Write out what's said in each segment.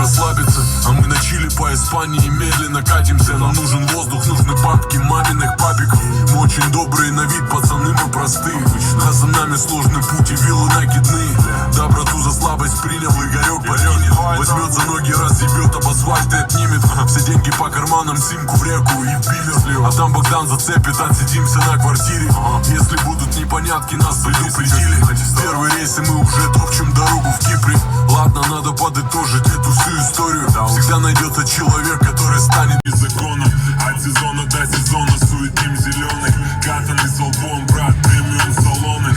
расслабиться. А мы на чили по Испании медленно катимся. Нам нужен воздух, нужны бабки маминых папиков. Мы очень добрые на вид, пацаны, мы простые. А за нами сложный путь и виллы накидные. Доброту за слабость принял, Игорек покинет. Возьмет за ноги, разъебет, об асфальт и отнимет. Все деньги по карманам, симку в реку и в биллер. А там Богдан зацепит, отсидимся на квартире. Если будут непонятки, нас предупредили. Первые рейсы мы уже топчем дорогу в Кипре. Ладно, надо подытожить эту всю историю. Всегда найдется человек, который станет беззаконным. От сезона до сезона суетим зеленый. Катанный с лбом, брат, премиум салоны.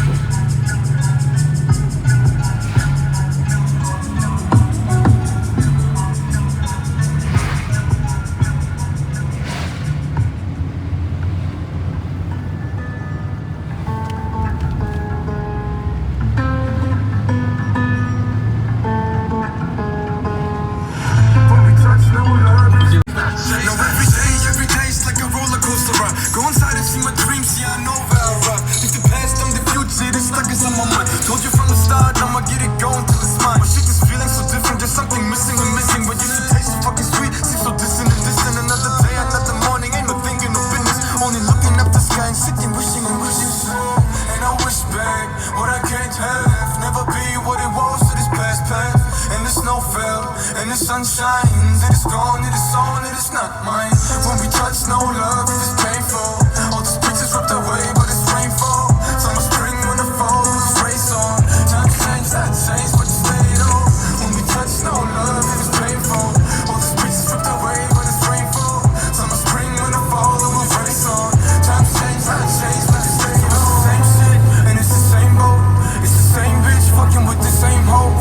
And the sun shines, it is gone, it is on, it is not mine. When we touch no love, it is painful. All the streets is ripped away, but it's rainfall. Summer, spring, winter, fall, it's race on. Time change, that change, but you stayed on. When we touch no love, it is painful. All the streets is ripped away, but it's rainfall. Summer, spring, winter, fall, it will race on. Time change, that change, but you stayed on. It's the same shit, and it's the same boat. It's the same bitch, fucking with the same hoe.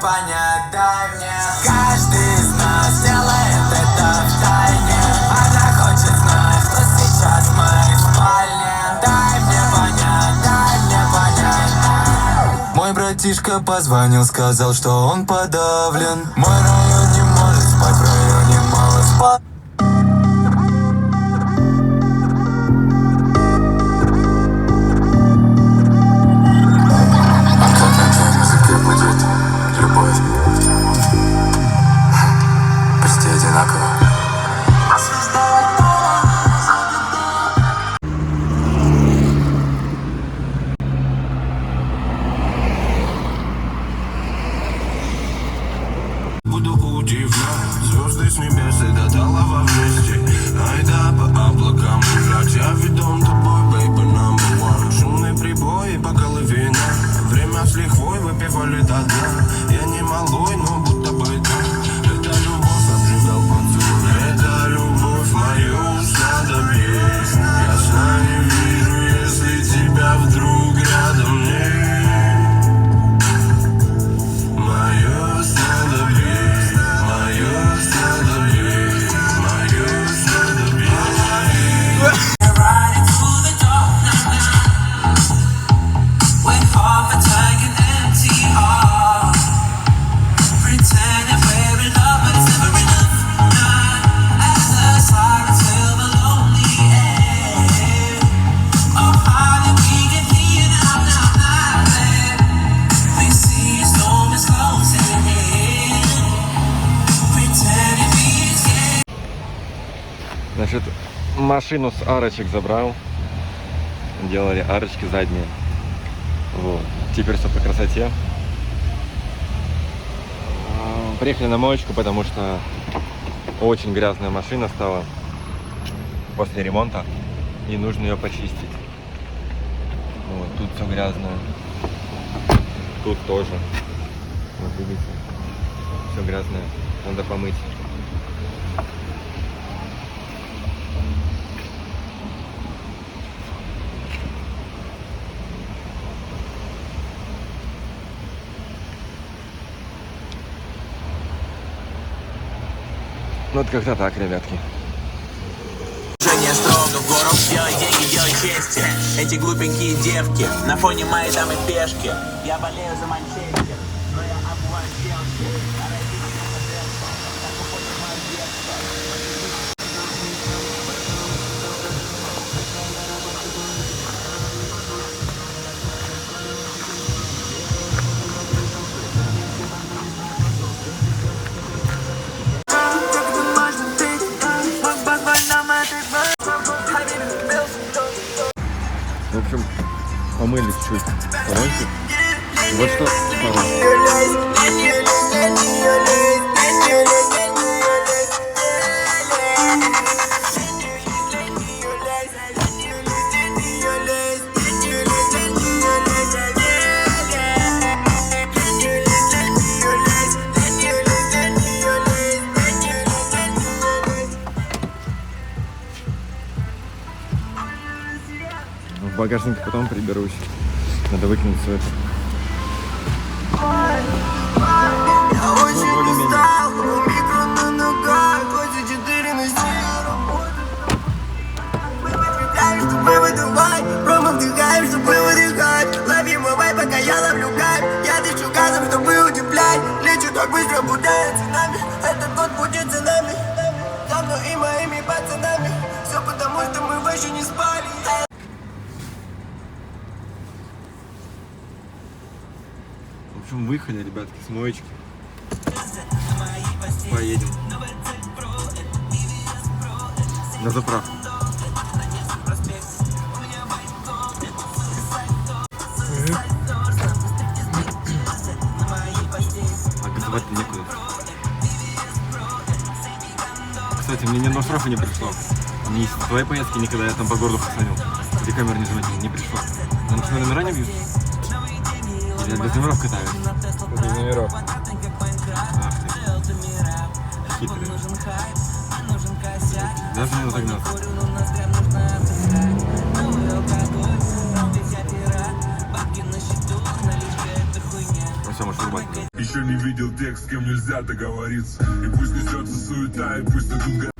Понять, дай мне. Каждый из нас делает это втайне. Она хочет знать, что сейчас мы в спальне. Дай мне понять. Мой братишка позвонил, сказал, что он подавлен. Мой район не может спать, в районе мало спать. Буду удивлять звезды с небес и до талого вместе. Айда по облакам гулять. Я ведом тобой, baby, number one. Шумные прибои, бокалы вина. Время с лихвой выпивали до дна. Я не малой, но будто бы так. Это любовь обжигал поцелуй. Это любовь мою снадобье. Я сна не вижу, если тебя вдруг рядом нет. Мое снадобье. Значит, машину с арочек забрал. Делали арочки задние. Вот. Теперь все по красоте. Приехали на моечку, потому что очень грязная машина стала после ремонта. И нужно ее почистить. Вот, тут все грязное. Тут тоже. Вот видите. Все грязное. Надо помыть. Ну вот как-то так, ребятки. Строго в гору, делай деньги, делай чести. Эти глупенькие девки на фоне моей дамы пешки. Я болею за Манчестер, но я обуваю девки. помыли чуть-чуть салончик. Вот что стало. В багажнике потом приберусь. Надо выкинуть все это. Пока я ловлю кайф, я дышу газом, чтобы удивлять. Лечу так быстро, будто цунами. Этот год будет за нами, за мной и моими пацанами. Все потому, что мы больше не спали. В общем, выехали, ребятки, с моечки. Поедем на заправку. А газовать-то некуда. Кстати, мне ни одного штрафа не пришло. Ни с твоей поездки никогда, я там по городу хасанил. Где камеры не заметил, не пришло. На почему номера не бьют? Или я без номеров катаюсь? Без номеров. Ах ты. Хитрый. Даже не разогнаться. Ну все, можешь рубать. Еще не видел тех, с кем нельзя договориться. И пусть несется суета, и пусть идут